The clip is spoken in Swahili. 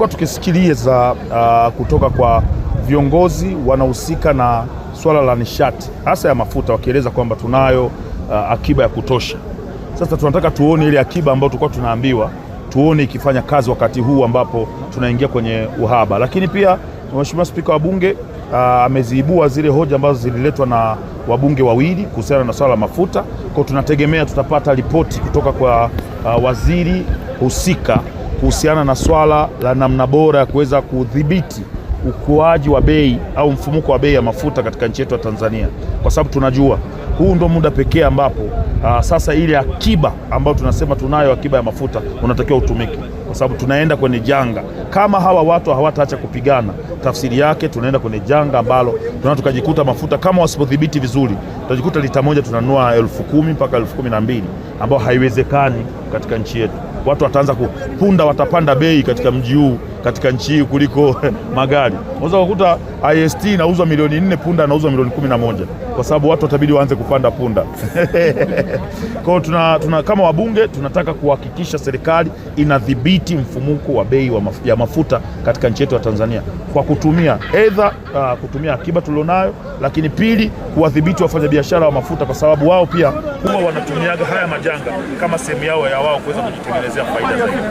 tumekuwa tukisikiliza kutoka kwa viongozi wanahusika na swala la nishati hasa ya mafuta, wakieleza kwamba tunayo akiba ya kutosha. Sasa tunataka tuone ile akiba ambayo tulikuwa tunaambiwa, tuone ikifanya kazi wakati huu ambapo tunaingia kwenye uhaba. Lakini pia Mheshimiwa Spika wa Bunge ameziibua zile hoja ambazo zililetwa na wabunge wawili kuhusiana na swala la mafuta. Kwa tunategemea tutapata ripoti kutoka kwa waziri husika kuhusiana na swala la namna bora ya kuweza kudhibiti ukuaji wa bei au mfumuko wa bei ya mafuta katika nchi yetu ya Tanzania, kwa sababu tunajua huu ndo muda pekee ambapo sasa ile akiba ambayo tunasema tunayo akiba ya mafuta unatakiwa utumike, kwa sababu tunaenda kwenye janga. Kama hawa watu hawataacha kupigana, tafsiri yake tunaenda kwenye janga ambalo tunataka tukajikuta mafuta kama wasipodhibiti vizuri, tutajikuta lita moja tunanunua 10,000 mpaka 12,000, ambao haiwezekani katika nchi yetu. Watu wataanza kupunda, watapanda bei katika mji huu, katika nchi hii kuliko magari. Unaweza kukuta IST inauzwa milioni 4, punda inauzwa milioni 11, kwa sababu watu watabidi waanze kupanda punda. Kwa hiyo kama wabunge tunataka kuhakikisha serikali inadhibiti mfumuko wa bei ya mafuta katika nchi yetu ya Tanzania kwa kutumia kutumia akiba tulionayo, lakini pili kuwadhibiti wafanyabiashara wa mafuta, kwa sababu wao pia huwa wanatumiaga haya majanga kama sehemu yao ya wao kuweza kujitengenezea faida zaidi.